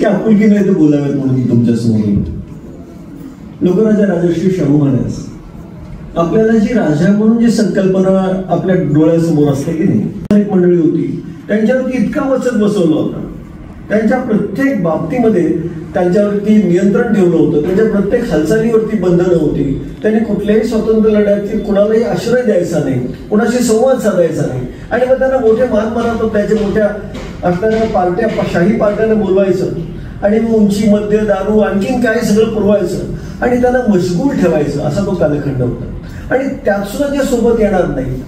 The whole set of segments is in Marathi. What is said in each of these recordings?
इतक्या आपुलकीने ते बोलावेत म्हणून तुमच्या समोर. लोकराजा राजर्षी शाहू महाराज, आपल्याला जी राजा म्हणून जी संकल्पना आपल्या डोळ्यासमोर असते की नाही, एक मंडळी होती, त्यांच्यावरती इतका वचन बसवलं होतं, त्यांच्या प्रत्येक बाबतीमध्ये त्यांच्यावरती नियंत्रण ठेवलं होतं, त्यांच्या प्रत्येक हालचालीवरती बंधनं होती. त्यांनी कुठल्याही स्वातंत्र्य लढ्यात कुणालाही आश्रय द्यायचा नाही, कुणाशी संवाद साधायचा नाही. आणि मग त्यांना मोठे मान मानत होते, त्याच्या मोठ्या असणाऱ्या पार्ट्या, शाही पार्ट्याने बोलवायचं आणि मग उंची, मद्य, दारू, आणखीन काय सगळं पुरवायचं आणि त्यांना मशगूल ठेवायचं. असा तो कालखंड होता. आणि त्यात सुद्धा जे सोबत येणार नाही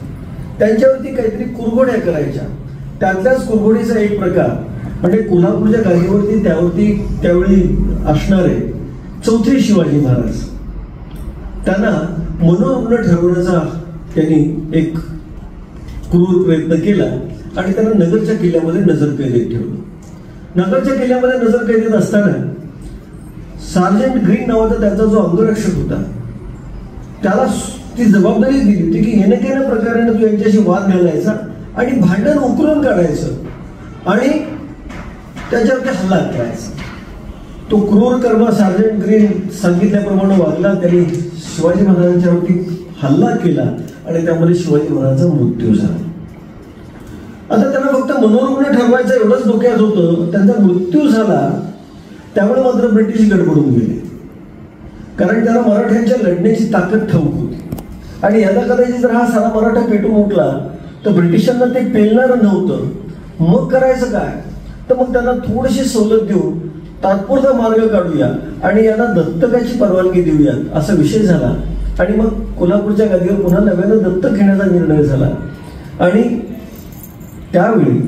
त्यांच्यावरती काहीतरी कुरघोड्या करायच्या. त्यातल्याच कुरघोडीचा एक प्रकार म्हणजे कोल्हापूरच्या गाडीवरती त्यावेळी असणारे चौथे शिवाजी महाराज, त्यांना मनोरुग्ण ठरवण्याचा त्यांनी एक क्रूर प्रयत्न केला आणि त्यांना नगरच्या किल्ल्यामध्ये नजरकैदेत ठेवलं. नगरच्या किल्ल्यामध्ये नजरकैदेत असताना सार्जंट ग्रीन नावाचा त्यांचा जो अंगरक्षक होता, त्याला ती जबाबदारी दिली होती की येणं प्रकाराने तू यांच्याशी वाद घालायचा आणि भांडण उकरून काढायचं आणि त्याच्यावरती हल्ला करायचा. तो क्रूर कर्म सार्जंट ग्रीन सांगितल्याप्रमाणे वागला. त्यांनी शिवाजी महाराजांच्यावरती हल्ला केला आणि त्यामध्ये शिवाजी महाराजांचा मृत्यू झाला. आता त्यांना फक्त मनोरुग्ण ठरवायचं एवढंच डोक्यात होतं. त्यांचा मृत्यू झाला त्यामुळे मात्र ब्रिटिश गडबडून गेले, कारण त्याला मराठ्यांच्या लढण्याची ताकद ठाऊक होती. आणि याला कदाचित जर हा सारा मराठा पेटून उठला तर ब्रिटिशांना ते पेलणार नव्हतं. मग करायचं काय? तर मग त्यांना थोडीशी सवलत देऊन तात्पुरता मार्ग काढूया आणि यांना दत्तकाची परवानगी देऊया असा विषय झाला. आणि मग कोल्हापूरच्या गादीवर पुन्हा नव्यानं दत्तक घेण्याचा निर्णय झाला. आणि त्यावेळी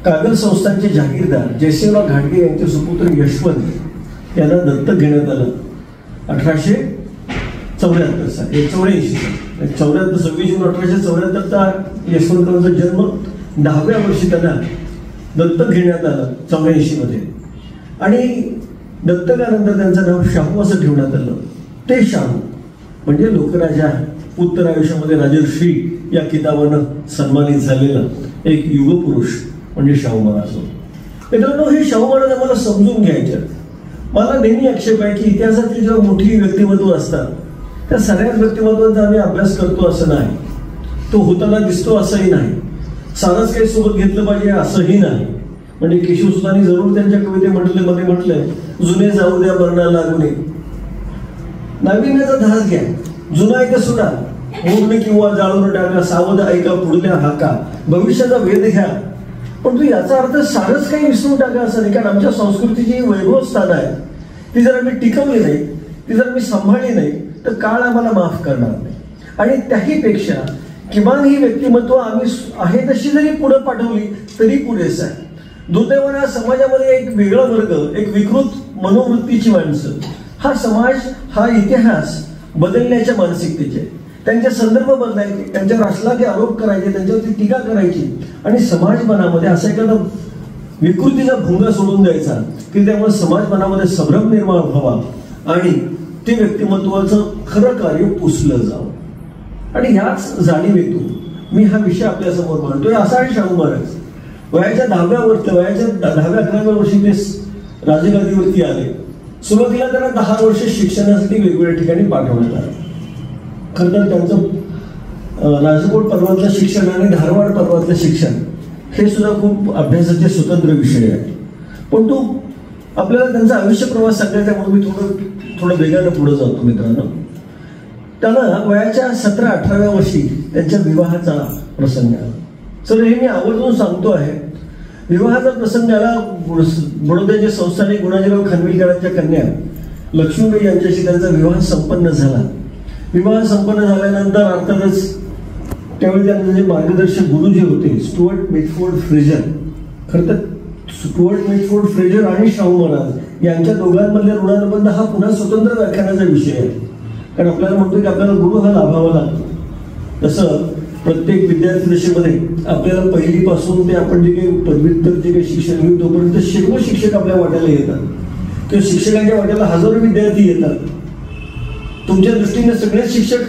कागल संस्थानचे जागीरदार जयसिंहराव घाटगे यांचे सुपुत्र यशवंत यांना दत्तक घेण्यात आलं 1874 साली. 84 26 जून 1874चा यशवंतरावांचा जन्म. 10व्या वर्षी त्यांना दत्तक घेण्यात आलं 84 मध्ये. आणि दत्तकानंतर त्यांचं नाव शाहू असं ठेवण्यात आलं. ते शाहू म्हणजे लोकराजा, उत्तर आयुष्यामध्ये राजर्षी या किताबानं सन्मानित झालेला एक युगपुरुष म्हणजे शाहू महाराज. मित्रांनो, हे शाहू महाराज आम्हाला समजून घ्यायचे. मला नेहमी आक्षेप आहे की इतिहासातली जेव्हा मोठी व्यक्तिमत्व असतात त्या सगळ्याच व्यक्तिमत्वांचा आम्ही अभ्यास करतो असं नाही, तो होताना दिसतो असंही नाही, सारंच काही सोबत घेतलं पाहिजे असंही नाही. म्हणजे केशवसुतांनी जरूर त्यांच्या कवितेमध्ये म्हटलंय, जुने जाऊ द्या मरणा लागू नये, नाविन्याचा ध्यास घ्या, जुना ऐका सुद्धा, मूर्ण किंवा जाळून टाका, सावध ऐका पुढल्या हाका, भविष्याचा वेध घ्या. पण तू याचा अर्थ सारंच काही विसरून टाका असं नाही. कारण आमच्या संस्कृतीची वैभव स्थान आहे, ती जर आम्ही टिकवली नाही, ती जर आम्ही सांभाळली नाही तर काळ आम्हाला माफ करणार नाही. आणि त्याहीपेक्षा किमान ही व्यक्तिमत्व आम्ही आहे तशी जरी पुढे पाठवली तरी पुरेस आहे. दुर्दैवाने या समाजामध्ये एक वेगळा वर्ग, एक विकृत मनोवृत्तीची माणसं, हा समाज, हा इतिहास बदलण्याच्या मानसिकतेचे, त्यांचे संदर्भ बदलायचे, त्यांच्यावर असलाचे आरोप करायचे, त्यांच्यावरती टीका करायची आणि समाज मनामध्ये असा एखादा विकृतीचा भुंगा सोडून द्यायचा की त्यामुळे समाज मनामध्ये संभ्रम निर्माण व्हावा आणि ते व्यक्तिमत्वाचं खरं कार्य पुसलं जावं. आणि ह्याच जाणीवेतून मी हा विषय आपल्यासमोर मांडतोय. असा आहे शाहू महाराज. वयाच्या 10व्या-11व्या वर्षी ते राजगादीवरती आले. सुरुवातीला त्यांना 10 वर्ष शिक्षणासाठी वेगवेगळ्या ठिकाणी पाठवण्यात आलं. खरं तर त्यांचं राजकोट पर्वातलं शिक्षण आणि धारवाड पर्वातलं शिक्षण हे सुद्धा खूप अभ्यासाचे स्वतंत्र विषय आहेत. पण तो आपल्याला त्यांचा आयुष्य प्रवास सांगायचा म्हणून मी थोडं वेगानं पुढे जातो. मित्रांनो, त्यांना वयाच्या 17-18व्या वर्षी त्यांच्या विवाहाचा प्रसंग आला. सर, हे मी आवर्जून सांगतो आहे, विवाहाचा प्रसंग आला. बडोद्याचे संस्थानिक गुणाजीराव खानविलकरांच्या कन्या लक्ष्मीबाई यांच्याशी त्यांचा विवाह संपन्न झाला. विवाह संपन्न झाल्यानंतर अर्थातच त्यावेळी त्यांचे जे मार्गदर्शक गुरु जे होते स्टुअर्ट मिटफोर्ड फ्रेजर, खरं तर स्टुअर्ट मिटफोर्ड फ्रेजर आणि शाहू महाराज यांच्या दोघांमधल्या ऋणानुबंध हा पुन्हा स्वतंत्र व्याख्यानाचा विषय आहे. कारण आपल्याला म्हणतो की आपल्याला गुरु हा लाभावा लागतो. तसं प्रत्येक विद्यार्थी दशेमध्ये आपल्याला पहिलीपासून ते आपण जे काही पदव्युत्तर जे काही शिक्षण घेऊ तोपर्यंत शेकडो शिक्षक आपल्या वाट्याला येतात किंवा शिक्षकांच्या वाट्याला हजारो विद्यार्थी येतात. तुमच्या दृष्टीने सगळेच शिक्षक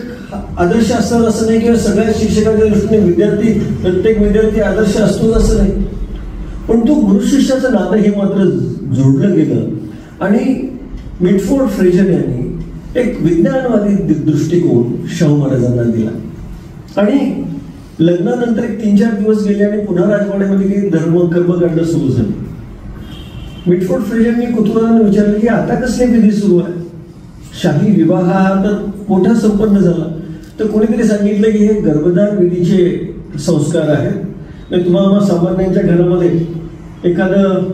आदर्श असतात असं नाही किंवा सगळ्या शिक्षकांच्या दृष्टीने प्रत्येक विद्यार्थी आदर्श असतोच असं नाही. पण तो गुरुशिष्याचं नातं हे मात्र जोडलं गेलं. आणि मिटफोर्ड फ्रेजर यांनी एक विज्ञानवादी दृष्टिकोन शाहू महाराजांना दिला. आणि लग्नानंतर एक 3-4 दिवस गेले आणि पुन्हा राजवाड्यामध्ये काही धर्म कर्मकांड सुरू झाले. मिटफोर्ड फ्रेजरनी कुतूहलाने विचारलं की आता कसले विधी सुरू आहे, शाही विवाह हा तर मोठा संपन्न झाला. तर कोणीतरी सांगितलं की हे गर्भदान विधीचे संस्कार आहेत. तुम्हाला सामान्यांच्या घरामध्ये एखादं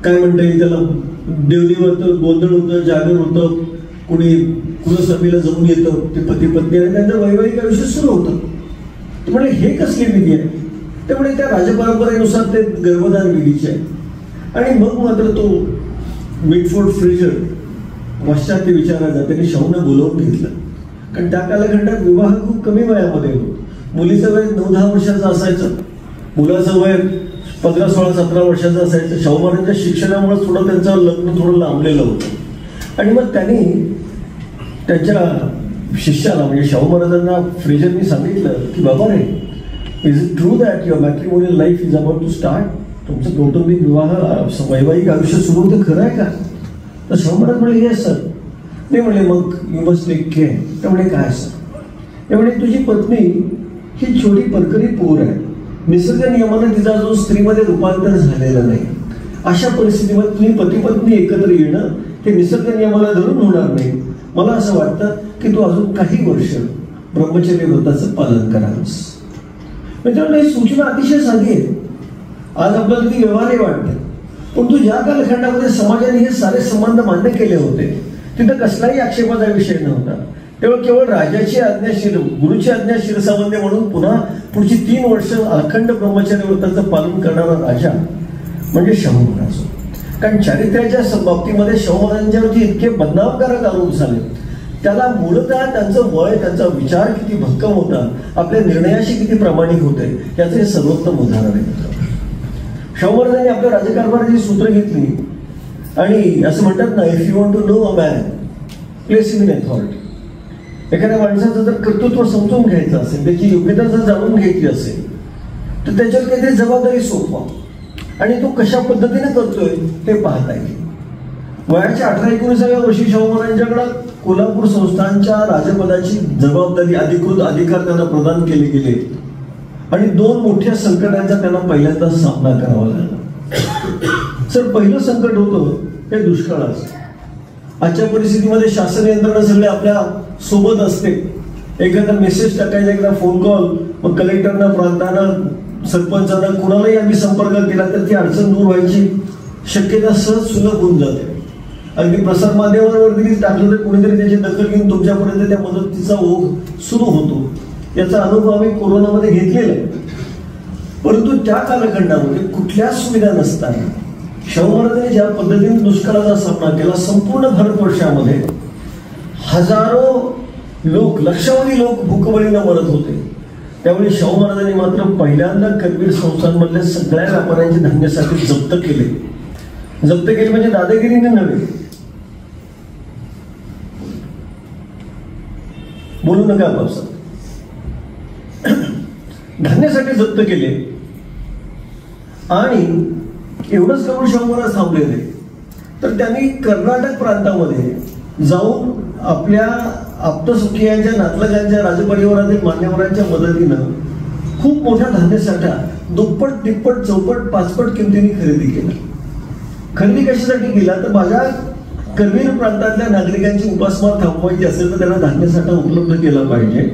काय म्हणता येईल त्याला, देवदेव होतं, गोंधळ होतं, जागर होतं, कोणी कुलसभेला जाऊन येतं, ते पती पत्नी आणि त्यांचं वैवाहिक आयुष्य सुरू होतं. त्यामुळे हे कसले विधी आहे, त्यामुळे त्या राजपरंपरेनुसार ते गर्भदान विधीचे आहे. आणि मग मात्र तो मिटफोर्ड फ्रेजर पाश्चात्य विचाराचा त्यांनी शाहूंना बोलावून घेतलं. कारण त्या कालखंडात विवाह खूप कमी वयामध्ये होतो. मुलीचं वय 9-10 वर्षाचं असायचं, मुलाचं वय 15-16-17 वर्षाचं असायचं. शाहू महाराजांच्या शिक्षणामुळे थोडं त्यांचं लग्न थोडं लांबलेलं होतं. आणि मग त्यांनी त्यांच्या शिष्याला म्हणजे शाहू महाराजांना फ्रेजरनी सांगितलं की बाबा रे, is it true that your matrimonial life is about to start, तुमचं कौटुंबिक विवाह वैवाहिक आयुष्य सुरू होतं, खरं आहे का? तर शाहू महाराज म्हणले येस सर. ते म्हणले मग यू मस्ट टेक केअर. ते म्हणे काय सर? ते म्हणे तुझी पत्नी ही छोटी परकरी पोर आहे, निसर्ग नियमानं तिचा अजून स्त्रीमध्ये रूपांतर झालेलं नाही. अशा परिस्थितीमध्ये तुम्ही पती पत्नी एकत्र येणं हे निसर्ग नियमाला धरून होणार नाही. मला असं वाटतं की तू अजून काही वर्ष ब्रह्मचर्य व्रताचं पालन करावंस. मित्रांनो, ही सूचना अतिशय साधी आहे. आज आपल्याला ती व्यवहारी वाटते, पण तू ज्या कालखंडामध्ये समाजाने हे सारे संबंध मान्य केले होते तिथं कसलाही आक्षेपाचा विषय नव्हता. तेव्हा केवळ राजाची आज्ञा गुरुची आज्ञा शिरसावंदे म्हणून पुन्हा पुढची 3 वर्ष अखंड ब्रह्मचर्य व्रताचं पालन करणारा राजा म्हणजे शाहू महाराज. कारण चारित्र्याच्या बाबतीमध्ये शाहू महाराजांच्यावरती इतके बदनामकारक आरोप झाले. त्याला मूलतः त्यांचं वय, त्यांचा विचार किती भक्कम होता, आपल्या निर्णयाशी किती प्रामाणिक होते याचं हे सर्वोत्तम उदाहरण आहे. शाहू महाराजांनी आपल्या राजकारभाराची सूत्र घेतली आणि असं म्हणतात ना, if you want to know a man place him in authority. एखाद्या माणसाचं जर कर्तृत्व समजून घ्यायचं असेल, त्याची योग्यता जर जाणून घ्यायची असेल तर त्याच्यावर काहीतरी जबाबदारी सोपवा आणि तो कशा पद्धतीने करतोय हे पाहता येईल. वयाच्या 18-19व्या वर्षी शाहू महाराजांच्याकडे कोल्हापूर संस्थानच्या राजपदाची जबाबदारी, अधिकृत अधिकार त्यांना प्रदान केले गेले आणि 2 मोठ्या संकटांचा त्यांना पहिल्यांदा सामना करावा लागला. सर, पहिलं संकट होतं हे दुष्काळाचं. आजच्या परिस्थितीमध्ये शासन यंत्रणा सगळे आपल्या सोबत असते. एखादा मेसेज टाकायचा, एखादा फोन कॉल, मग कलेक्टरना, प्रांतांना, सरपंचांना, कुणालाही आम्ही संपर्क केला तर ती अडचण दूर व्हायची शक्यता सहज सुलभ होऊन जाते. अगदी प्रसारमाध्यमांवर जरी टाकलं तर कुणीतरी त्याची दखल घेऊन तुमच्यापर्यंत त्या मदतीचा ओघ सुरू होतो. याचा अनुभव आम्ही कोरोनामध्ये घेतलेला आहे. परंतु त्या कालखंडामध्ये कुठल्या सुविधा नसताना शाहू महाराजांनी ज्या पद्धतीने दुष्काळाचा सामना केला, संपूर्ण भारतवर्षामध्ये हजारो लोक, लक्षावधी लोक भूकबळीनं मरत होते. त्यावेळी शाहू महाराजांनी मात्र पहिल्यांदा करवीर संस्थांमधल्या सगळ्या व्यापाऱ्यांचे धान्यासाठी जप्त केले. जप्त केले म्हणजे दादागिरीने नव्हे, बोलू नका पावसात, धान्यासाठी जप्त केले. आणि एवढंच करून शाहू महाराज थांबलेले तर त्यांनी कर्नाटक प्रांतामध्ये जाऊन आपल्या आप्तसुखियांच्या, नातलगांच्या, राजपरिवारातील मान्यवरांच्या मदतीनं खूप मोठा धान्यसाठा दुप्पट, तिप्पट, चौपट, 5पट किमतीने खरेदी केला. खरेदी कशासाठी केला तर माझ्या करवीर प्रांतातल्या नागरिकांची उपासमार थांबवायची असेल तर त्यांना धान्यसाठा उपलब्ध केला पाहिजे.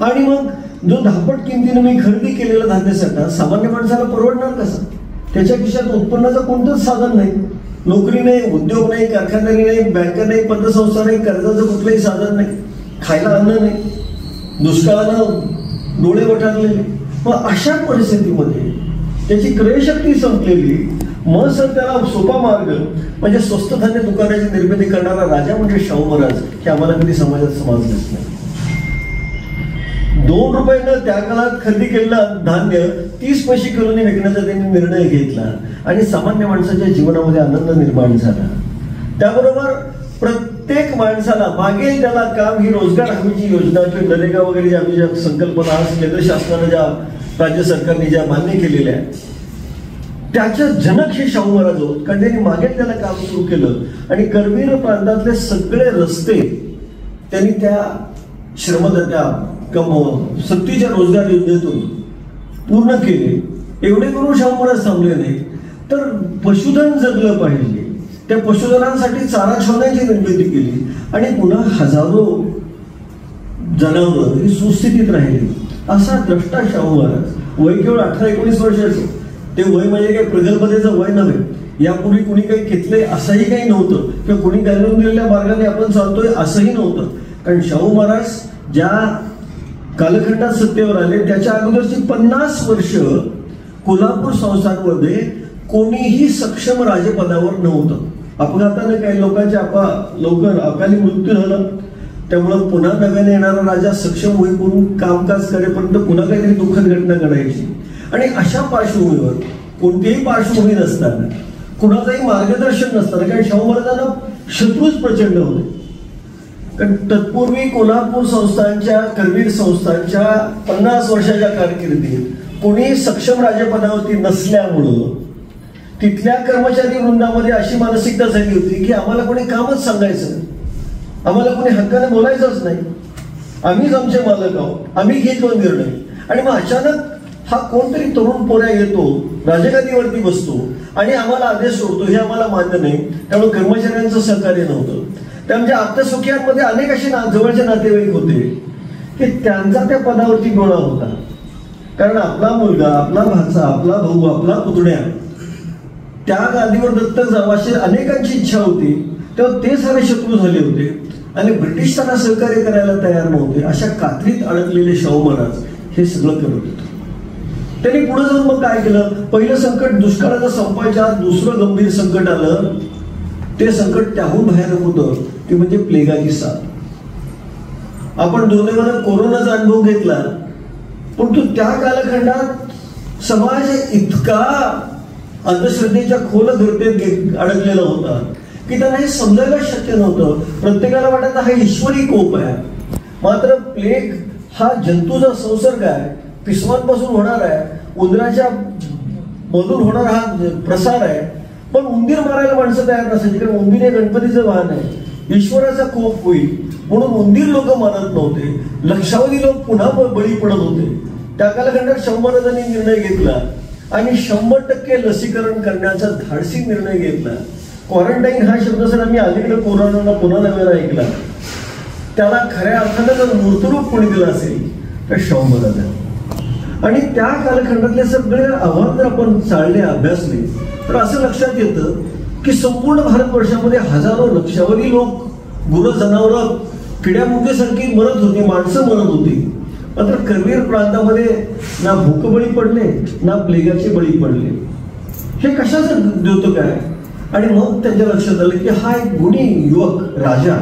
आणि मग जो 10पट किमतीने मी खरेदी केलेला धान्यसाठा सामान्य माणसाला परवडणार कसा? त्याच्या खिशात उत्पन्नाचं कोणतंच साधन नाही, नोकरी नाही, उद्योग नाही, कारखानदारी नाही, बँका नाही, पतसंस्था नाही, कर्जाचं कुठलंही साधन नाही, खायला अन्न नाही, दुष्काळानं डोळे वटारलेले. मग अशा परिस्थितीमध्ये त्याची क्रयशक्ती संपलेली. मग सर त्याला सोपा मार्ग म्हणजे स्वस्त धान्य दुकानाची निर्मिती करणारा राजा म्हणजे शाहू महाराज हे आम्हाला कधी समाजात समजलंच नाही. 2 रुपयानं त्या काळात खरेदी केलेलं धान्य 30 पैसे किलोने विकण्याचा त्यांनी निर्णय घेतला आणि सामान्य माणसाच्या जीवनामध्ये आनंद निर्माण झाला. त्याबरोबर प्रत्येक माणसाला मागेल त्याला काम ही रोजगार हमीची योजना किंवा नरेगा वगैरे ज्या संकल्पना केंद्र शासनानं, ज्या राज्य सरकारने ज्या मान्य केलेल्या आहेत त्याच्या जनक हे शाहू महाराज होत, कारण त्यांनी मागे त्याला काम सुरू केलं आणि करवीर प्रांतातले सगळे रस्ते त्यांनी त्या श्रमदात्या सक्तीच्या रोजगार योजनेतून पूर्ण केले. एवढे करून शाहू महाराज थांबले नाही, तर पशुधन जगलं पाहिजे, त्या पशुधनांसाठी चारा छावण्यांची निर्मिती केली आणि पुन्हा हजारो जनावरं ही सुस्थितीत राहिली. असा द्रष्टा शाहू महाराज. वय केवळ 18-19 वर्षाचं. ते वय म्हणजे काही प्रगल्भतेचं वय नव्हे. यापूर्वी कुणी काही घेतलंय असंही काही नव्हतं, किंवा कुणी घालून दिलेल्या मार्गाने आपण चालतोय असंही नव्हतं. कारण शाहू महाराज ज्या कालखंडात सत्तेवर आले त्याच्या अगोदरची 50 वर्ष कोल्हापूर संस्थानमध्ये कोणीही सक्षम राजपदावर नव्हतं. अपघाताने काही लोकांच्या लवकर अकाली मृत्यू झाला, त्यामुळं पुन्हा नव्याने येणारा राजा सक्षम होईपर्यंत कामकाज करेपर्यंत पुन्हा काहीतरी दुःखद घटना घडायची. आणि अशा पार्श्वभूमीवर कोणतीही पार्श्वभूमी नसताना, कुणाचंही मार्गदर्शन नसताना, कारण शाहू महाराजांना शत्रूच प्रचंड होते. कारण तत्पूर्वी कोल्हापूर संस्थानच्या, करवीर संस्थानच्या 50 वर्षाच्या कारकिर्दीत कोणी सक्षम राजपदावरती नसल्यामुळं तिथल्या कर्मचारी वृंदामध्ये अशी मानसिकता झाली होती की आम्हाला कोणी कामच सांगायचं नाही, आम्हाला कोणी हक्काने बोलायचंच नाही, आम्हीच आमचे मालक आहोत, आम्ही घेतो निर्णय. आणि मग अचानक हा कोणतरी तरुण पोऱ्या येतो, राजगादीवरती बसतो आणि आम्हाला आदेश सोडतो, हे आम्हाला मान्य नाही. त्यामुळे कर्मचाऱ्यांचं सहकार्य नव्हतं. त्यांच्या आप्तसुखियांमध्ये अनेक असे जवळचे नातेवाईक होते की त्यांचा त्या पदावरती गोळा होता. कारण आपला मुलगा, आपला भाचा, आपला भाऊ, आपला पुतण्या त्या गादीवर दत्तक जावं अशी अनेकांची इच्छा होती. तेव्हा ते सारे शत्रू झाले होते आणि ब्रिटिश त्यांना सहकार्य करायला तयार नव्हते. अशा कात्रीत अडकलेले शाहू महाराज हे सगळं करत होते. त्यांनी पुढे जाऊन मग काय केलं? पहिलं संकट दुष्काळाचं संपायच्या आत दुसरं गंभीर संकट आलं. ते संकट त्याहून बाहेर होतं, ते म्हणजे प्लेगाची साथ. आपण दुर्दैवानं कोरोनाचा अनुभव घेतला, परंतु त्या कालखंडात समाज इतका अंधश्रद्धेच्या खोल गर्तेत अडकलेला होता की त्यांना हे समजायला शक्य नव्हतं. प्रत्येकाला वाटत हा ईश्वरी कोप आहे. मात्र प्लेग हा जंतूचा संसर्ग आहे, पिसवांपासून होणार आहे, उंदराच्या मधून होणारा हा प्रसार आहे. पण उंदीर मारायला माणसं तयार नसायची, कारण उंदीर हे गणपतीचं वाहन आहे, ईश्वराचा कोप होईल म्हणून उंदीर लोक मारत नव्हते. लक्षावधी लोक पुन्हा बळी पडत होते. त्या कालखंडात शाहू महाराजांनी निर्णय घेतला आणि 100% लसीकरण करण्याचा धाडसी निर्णय घेतला. क्वारंटाईन हा शब्द सर आम्ही अलीकडे कोरोनाला पुन्हा नव्यानं ऐकला. त्याला खऱ्या अर्थानं जर मूर्तरूप कोणी दिलं असेल तर शाहू महाराजांनी. आणि त्या कालखंडातले सगळे आव्हान जर आपण चालले, अभ्यासले, तर असं लक्षात येतं की संपूर्ण भारतवर्षामध्ये हजारो लक्षावधी लोक, गुरं, जनावरं किड्यामुंगीसारखी मरत होती, माणसं मरत होती. मात्र करवीर प्रांतामध्ये ना भूकबळी पडले, ना प्लेगाचे बळी पडले. हे कशाचं द्योतक आहे? आणि मग त्यांच्या लक्षात आलं की हा एक गुणी युवक राजा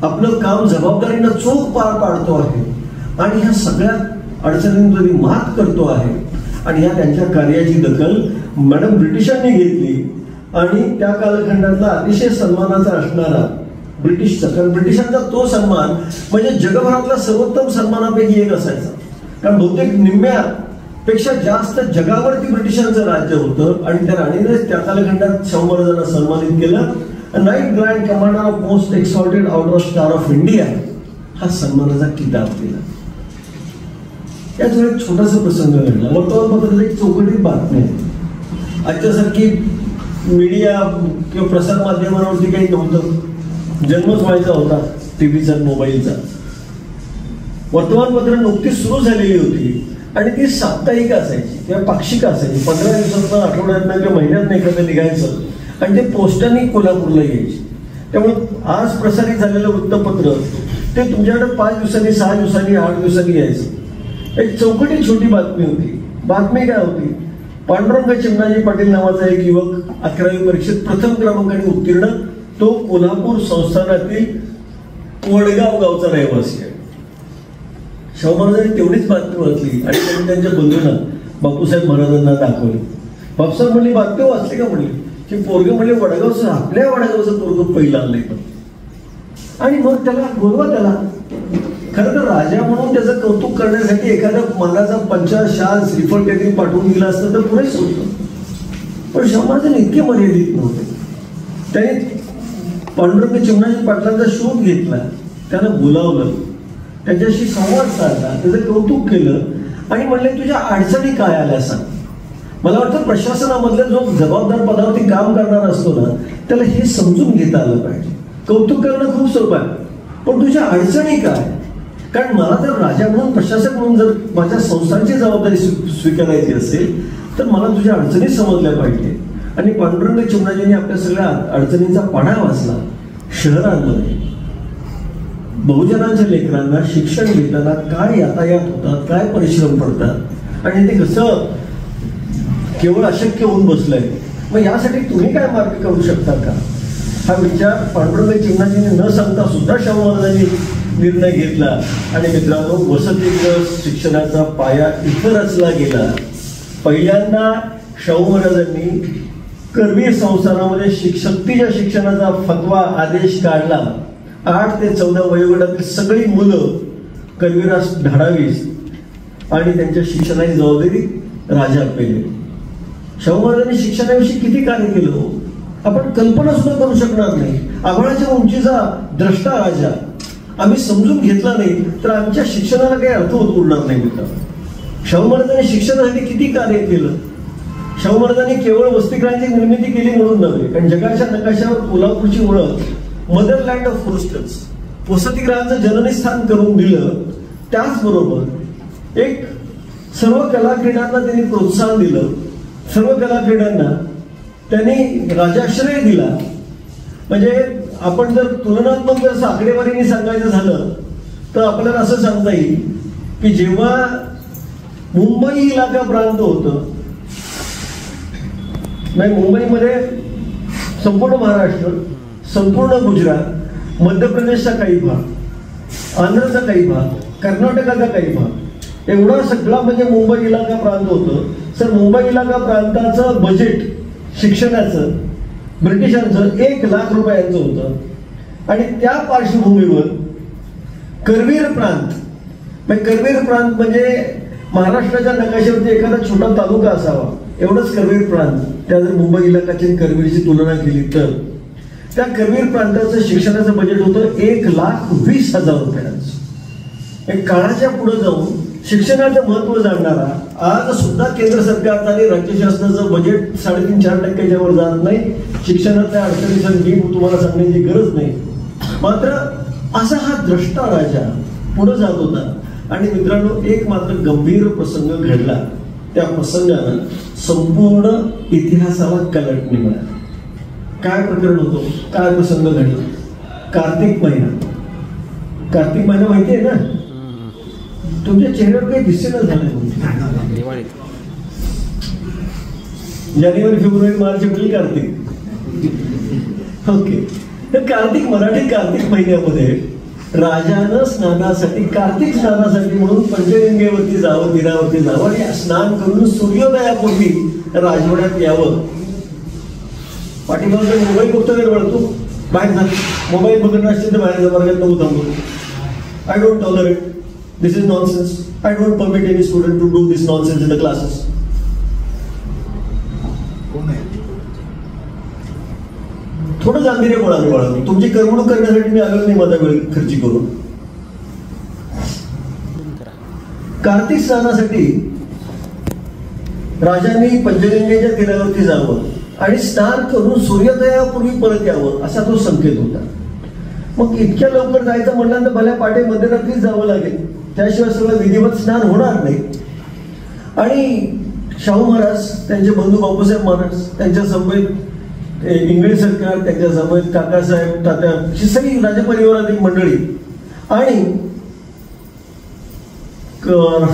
आपलं काम जबाबदारीनं चोख पार पाडतो आहे आणि ह्या सगळ्या अडचणींवर मात करतो आहे. आणि या त्यांच्या कार्याची दखल मॅडम ब्रिटिशांनी घेतली आणि त्या कालखंडातला अतिशय सन्मानाचा असणारा ब्रिटिशचा, कारण ब्रिटिशांचा तो सन्मान म्हणजे जगभरातला सर्वोत्तम सन्मानापैकी एक असायचा. कारण बहुतेक निम्म्यापेक्षा जास्त जगावरती ब्रिटिशांचं राज्य होतं आणि त्या राणीनेच त्या कालखंडात शाहू महाराजांना सन्मानित केलं. Night grand commander of most exalted order star of India हा सन्मानाचा किताब दिला. याचा एक छोटासा प्रसंग घडला. वर्तमानपत्रात एक चौकटीत बातमी आहे. आजच्यासारखी मीडिया किंवा प्रसार माध्यमांवरती काही नव्हतं, जन्मच व्हायचा होता टीव्हीचा, मोबाईलचा. वर्तमानपत्र नुकतीच सुरू झालेली होती आणि ती साप्ताहिक असायची किंवा पाक्षिक असायची. 15 दिवसातनं, आठवड्यातनं किंवा महिन्यातनं एखादं निघायचं आणि ते पोस्टाने कोल्हापूरला यायचे. त्यामुळे आज प्रसारित झालेलं वृत्तपत्र ते तुमच्याकडे 5 दिवसांनी, 6 दिवसांनी, 8 दिवसांनी यायचं. एक चौकटी छोटी बातमी होती. बातमी काय होती? पांडुरंग चिमणाजी पाटील नावाचा एक युवक 11वी परीक्षेत प्रथम क्रमांकाने उत्तीर्ण, तो कोल्हापूर संस्थानातील वडगाव गावचा रहिवासी आहे. शाहू महाराजांनी तेवढीच बातमी वाचली आणि त्यांनी त्यांच्या बंधूंना, बापूसाहेब महाराजांना दाखवली. बापूसाहेब म्हणले, बातमी वाचली का? म्हणली की पोरगं म्हणले वडगावचं, आपल्या वडगावचं पोरगं पहिलं आणलंय. आणि मग त्याला बोलवा. त्याला खरं तर राजा म्हणून त्याचं कौतुक करण्यासाठी एखाद्या मनाचा पंचा, शाल, श्रीफळ काहीतरी पाठवून दिला असतं तर पुरेच होतं. पण शाहू इतके मर्यादित नव्हते. त्यांनी पांडुरंग चिमणाजी पाटलांचा शोध घेतला, त्यांना बोलावलं, त्याच्याशी संवाद साधला, त्याचं कौतुक केलं आणि म्हणले तुझ्या अडचणी काय आल्या सांग. मला वाटतं प्रशासनामधलं जो जबाबदार पदावरती काम करणारा असतो ना, त्याला हे समजून घेता आलं पाहिजे. कौतुक करणं खूप सोपं आहे, पण तुझ्या अडचणी काय. कारण मला तर राजा म्हणून, प्रशासक म्हणून जर माझ्या संस्थांची जबाबदारी स्वीकारायची असेल तर मला तुझ्या अडचणी समजल्या पाहिजे. आणि पांडुरंग चिमणाजींनी आपल्या सगळ्या अडचणींचा पाढा वाचला. शहरांमध्ये बहुजनांच्या लेकरांना शिक्षण घेताना काय यातायात होतात, काय परिश्रम पडतात आणि ते कसं केवळ अशक्य होऊन बसलंय. मग यासाठी तुम्ही काय मार्ग करू शकता का, हा विचार पांडुरंग चिमणाजींनी न सांगता सुद्धा शाहू महाराजांनी निर्णय घेतला. आणि मित्रांनो, वसतिगृह शिक्षणाचा पाया इथं रचला गेला. पहिल्यांदा शाहू महाराजांनी करवीर संस्थानामध्ये सक्तीच्या शिक्षणाचा फतवा आदेश काढला. 8 ते 14 वयोगटातील सगळी मुलं करवीरास धाडावीस आणि त्यांच्या शिक्षणाची जबाबदारी राजा पेले. शाहू महाराजांनी शिक्षणाविषयी किती कार्य केलं आपण कल्पना सुद्धा करू शकणार नाही. आभाळाच्या उंचीचा द्रष्टा राजा आम्ही समजून घेतला नाही तर आमच्या शिक्षणाला काही अर्थ उरणार नाही. मित्रांनो, शाहू महाराजांनी शिक्षणासाठी किती कार्य केलं. शाहू महाराजांनी केवळ वसतिगृहांची निर्मिती केली म्हणून नव्हे, कारण जगाच्या नकाशावर कोल्हापूरची ओळख मदरलँड ऑफ हॉस्टेल्स, वसतिगृहांचं जननी स्थान करून दिलं. त्याचबरोबर एक सर्व कला क्रीडांना त्यांनी प्रोत्साहन दिलं. सर्व कला क्रीडांना त्यांनी राजाश्रय दिला. म्हणजे आपण जर तुलनात्मक जर आकडेवारीने सांगायचं झालं तर आपल्याला असं सांगता येईल की जेव्हा मुंबई इलाका प्रांत होतं, नाही मुंबईमध्ये संपूर्ण महाराष्ट्र, संपूर्ण गुजरात, मध्य प्रदेशचा काही भाग, आंध्रचा काही भाग, कर्नाटकाचा काही भाग, एवढा सगळा म्हणजे मुंबई इलाका प्रांत होतं. सर, मुंबई इलाका प्रांताचं बजेट शिक्षणाचं ब्रिटिशांचं 1 लाख रुपयांचं होतं. आणि त्या पार्श्वभूमीवर करवीर प्रांत म्हणजे महाराष्ट्राच्या नकाशावरती एखादा छोटा तालुका असावा एवढंच करवीर प्रांत. त्या जर मुंबई इलाकाची करवीरची तुलना केली तर त्या करवीर प्रांताचं शिक्षणाचं बजेट होतं 1,20,000 रुपयांचं. एक काळाच्या पुढे जाऊन शिक्षणाचं महत्व जाणणारा आज सुद्धा केंद्र सरकारचं आणि राज्य शासनाचं बजेट 3.5-4% वर जात नाही. शिक्षणातल्या अडचणीचं तुम्हाला सांगण्याची गरज नाही. मात्र असा हा द्रष्टा राजा पुढे जात होता. आणि मित्रांनो, एक मात्र गंभीर प्रसंग घडला. त्या प्रसंगानं संपूर्ण इतिहासाला कलटणी मिळाली. काय प्रकरण होतं, काय प्रसंग घडला. कार्तिक महिना माहिती आहे ना. तुमच्या चेहऱ्यावर काही दिसेना झालं. जानेवारी, फेब्रुवारी, मार्च, एप्रिल, कार्तिक. ओके. तर मराठी कार्तिक महिन्यामध्ये राजानं कार्तिक स्नानासाठी म्हणून पंचगंगेवरती जावं, तीरावरती जावं आणि स्नान करून सूर्योदयापूर्वी राजवाड्यात यावं. पाठीमागं मोबाईल बघतो वळतो, बाहेर जा. मोबाईल बघत असतील तर बाहेर वर्गात नको थांबू. I don't tolerate. This is nonsense. I don't permit any student to do this nonsense in the classes. थोडं गांभीर्य बोला. तुमची करमणूक करण्यासाठी मी आलो नाही माझा वेळ खर्ची करून. कार्तिक स्नानासाठी राजांनी पंचगंगेच्या तीरावरती जावं आणि स्नान करून सूर्योदयापूर्वी परत यावं असा तो संकेत होता. मग इतक्या लवकर जायचं म्हणलं तर भल्या पाटे मध्यरात्रीच जावं लागेल, त्याशिवाय सगळं विधिवत स्नान होणार नाही. आणि शाहू महाराज, त्यांचे बंधू बापूसाहेब महाराज, त्यांच्या समवेत इंग्रज सरकार, त्यांच्या समवेत काकासाहेब, तात्या, ही सगळी राजपरिवारातील मंडळी आणि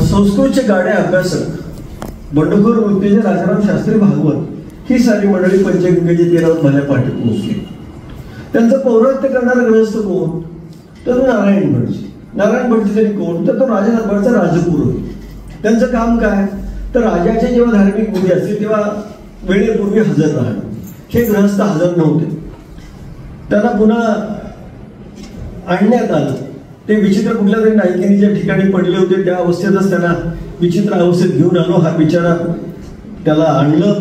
संस्कृतचे गाडे अभ्यासक बंडखोर वृत्तीचे राजाराम शास्त्री भागवत ही सारी मंडळी पंचगंगेच्या तीरावर भल्या पाठी पोहोचली. त्यांचं पौरात्य करणारा ग्रहस्थ कोण, तर नारायण भटजी. नारायण भटजी तरी कोण, तर तो राजा दरबारचा राजपुरोहित. त्यांचं काम काय, तर राजाचे जेव्हा धार्मिक विधी असतील तेव्हा वेळेपूर्वी हजर राहणं. हे ग्रहस्थ हजर नव्हते. त्यांना पुन्हा आणण्यात आलं. ते विचित्र कुठल्या तरी नायकिनीच्या ठिकाणी पडले होते, त्या अवस्थेतच त्यांना विचित्र अवस्थेत घेऊन आलो हा बिचारा. त्याला आणलं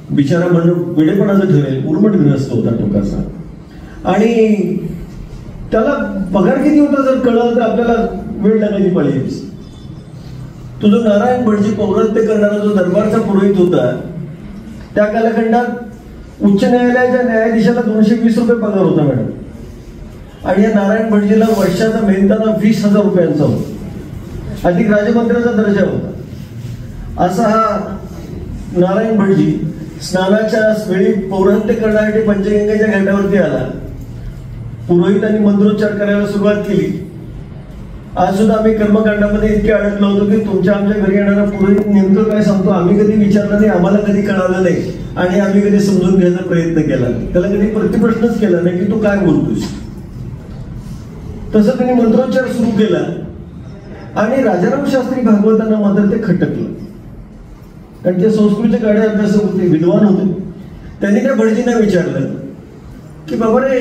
बिचारा म्हणून वेडेपणाचं ठरेल, उर्मट ग्रस्त होता टोकाचा. आणि त्याला पगार किती होता जर कळलं तर आपल्याला वेळ लागायची पाळी. तो जो नारायण भटजी पौरात्य करणारा जो दरबारचा पुरोहित होता, त्या कालखंडात उच्च न्यायालयाच्या न्यायाधीशाला 220 रुपये पगार होता मॅडम. आणि या नारायण भटजीला वर्षाचा मेहनताना 20,000 रुपयांचा होता, अधिक राजमंत्र्याचा दर्जा होता. असा हा नारायण भटजी स्नानाच्या वेळी पौरात्य करण्यासाठी पंचगंगेच्या घाटावरती आला. पुरोहितांनी मंत्रोच्चार करायला सुरुवात केली. आज सुद्धा आम्ही कर्मकांडामध्ये इतके अडकलो होतो की तुमच्या आमच्या घरी येणारा पुरोहित नेमकं काय सांगतो आम्ही कधी विचारलं नाही, आम्हाला कधी कळालं नाही आणि आम्ही कधी समजून घ्यायचा प्रयत्न केला नाही. त्याला कधी प्रतिप्रश्नच केला नाही की तू काय बोलतोस. तसं त्यांनी मंत्रोच्चार सुरू केला आणि राजाराम शास्त्री भागवतांना मात्र ते खटकलं. कारण ते संस्कृतचे गाडे अभ्यासक होते, विद्वान होते. त्यांनी त्या भटजींना विचारलं की बाबा रे,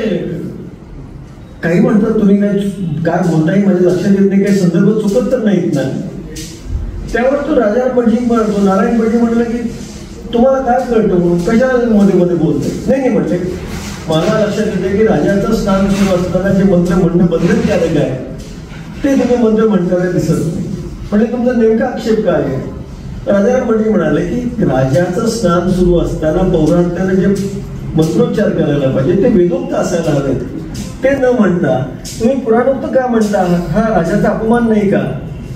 काही म्हणतात तुम्ही काय बोलताही माझ्या लक्षात येत नाही, काही संदर्भ चुकत तर नाहीत ना. त्यावर तो राजाराम भटजी नारायण भटजी म्हटलं की तुम्हाला काय कळतं, कशा मध्ये मध्ये बोलतोय. नाही म्हटले, मला लक्षात येते की राजाचं स्नान सुरू असताना जे मंत्र म्हणणं बंधनकारक आहे ते तुम्ही मंत्र म्हणताना दिसत नाही. म्हणजे तुमचा नेमका आक्षेप काय आहे. राजाराम भटजी म्हणाले की राजाचं स्नान सुरू असताना पौरात्यानं जे मंत्रोच्चार करायला पाहिजे ते वेदोक्त असायला हवेत. ते न म्हणता तुम्ही पुराणोक्त का म्हणता, हा राजाचा अपमान नाही का.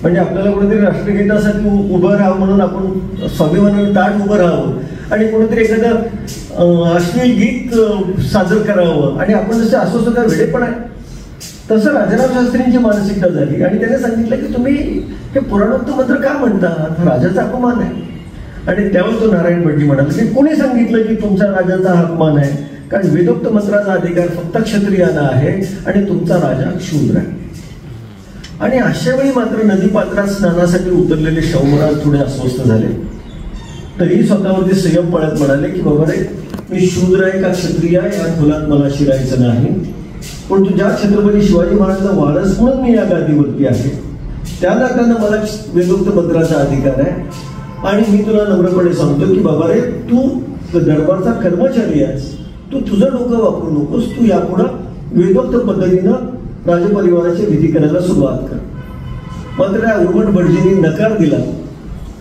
म्हणजे आपल्याला कुठेतरी राष्ट्रगीतासाठी उभं राहावं म्हणून आपण स्वाभिमानाने ताट उभं राहावं आणि कोणीतरी एखादं अश्लील गीत सादर करावं आणि आपण जसं असं काय वेडेपण आहे. तसं राजाराम शास्त्रींची मानसिकता झाली आणि त्याने सांगितलं की तुम्ही हे पुराणोक्त मंत्र का म्हणता, हा राजाचा अपमान आहे. आणि त्यावेळी तो नारायण भटजी म्हणाला की कोणी सांगितलं की तुमचा राजाचा हा अपमान आहे, कारण वेदोक्त मंत्राचा अधिकार फक्त क्षत्रियांना आहे आणि तुमचा राजा शूद्र आहे. आणि अशा वेळी मात्र नदीपात्रात स्नानासाठी उतरलेले शाहू महाराज थोडे अस्वस्थ झाले. तरी स्वतःवरती संयम पाळत म्हणाले की बाबा रे, मी शूद्र आहे का क्षत्रिय आहे या खोलात मला शिरायचं नाही, पण तू ज्या छत्रपती शिवाजी महाराजांचा वारस म्हणून मी या गादीवरती आहे त्या नात्यानं मला वेदोक्त मंत्राचा अधिकार आहे. आणि मी तुला नम्रपणे सांगतो की बाबा रे, तू दरबारचा कर्मचारी आहेस, तू तुझं डोकं वापरू नकोस, तू यापुढं वेदोक्त पद्धतीनं राजपरिवाराची विधी करायला सुरुवात कर. मात्र या उर्मट भटजींनी नकार दिला.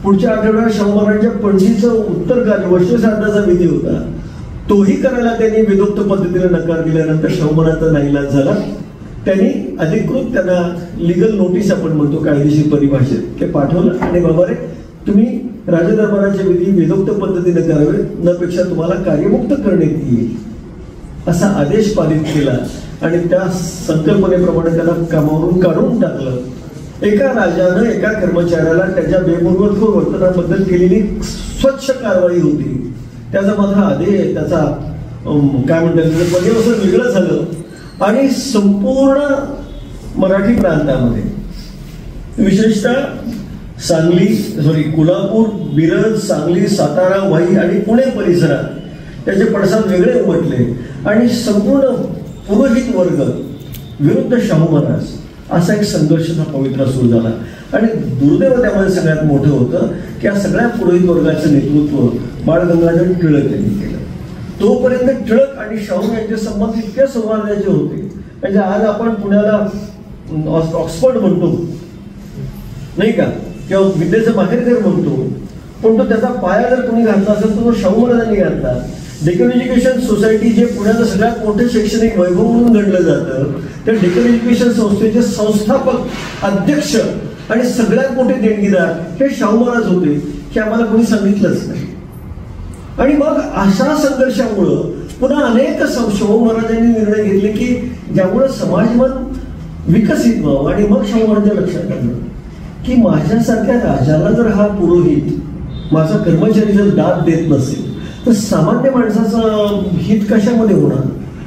पुढच्या आठवड्यात शाहू महाराजांच्या पणजीचं उत्तर कार्य वर्षश्राद्धाचा विधी होता, तोही करायला त्यांनी वेदोक्त पद्धतीने नकार दिल्यानंतर शाहू महाराजांचा नाईलाज झाला. त्यांनी अधिकृत त्यांना लिगल नोटीस आपण म्हणतो कायदेशीर परिभाषेत ते पाठवलं आणि बाबा रे, तुम्ही राजदरबाराचे विधी वेदोक्त पद्धतीने करावे, नपेक्षा तुम्हाला कार्यमुक्त करण्यात येईल असा आदेश पारित केला. आणि त्या संकल्पनेप्रमाणे त्याला कामावरून काढून टाकलं. एका राजानं एका कर्मचाऱ्याला त्याच्या बेमुरवतखोर वर्तनाबद्दल केलेली स्वच्छ कारवाई होती, त्याचा मात्र आदेश त्याचा काय म्हणतात त्याचं पर्यवसन वेगळं झालं. आणि संपूर्ण मराठी प्रांतामध्ये विशेषतः कोल्हापूर, मिरज, सांगली, सातारा, वाई आणि पुणे परिसरात त्याचे पडसाद वेगळे उमटले आणि संपूर्ण पुरोहित वर्ग विरुद्ध शाहू महाराज असा एक संघर्षाचा पवित्रा सुरू झाला. आणि दुर्दैव त्यामध्ये सगळ्यात मोठं होतं की या सगळ्या पुरोहित वर्गाचं नेतृत्व बाळ गंगाधर टिळक यांनी केलं. तोपर्यंत टिळक आणि शाहू यांचे संबंध इतके सौहार्दाचे होते म्हणजे आज आपण पुण्याला ऑक्सफर्ड म्हणतो नाही का, किंवा विद्येचं माहेरघर म्हणतो, पण तो त्याचा पाया जर कोणी घातला असेल तर तो शाहू महाराजांनी घातला. डेक्कन एज्युकेशन सोसायटी जे पुण्याचं सगळ्यात मोठं शैक्षणिक वैभव म्हणून गणलं जातं, त्या डेक्कन एज्युकेशन संस्थेचे संस्थापक, अध्यक्ष आणि सगळ्यात मोठे देणगीदार हे शाहू महाराज होते, हे आम्हाला कोणी सांगितलंच नाही. आणि मग अशा संघर्षामुळं पुन्हा अनेक शाहू महाराजांनी निर्णय घेतले की ज्यामुळे समाजमन विकसित व्हावं. आणि मग शाहू महाराजांच्या लक्षात आलं की माझ्यासारख्या राजाला जर हा पुरोहित माझा कर्मचारी जर दाद देत नसेल तर सामान्य माणसाचं हित कशामध्ये होणार.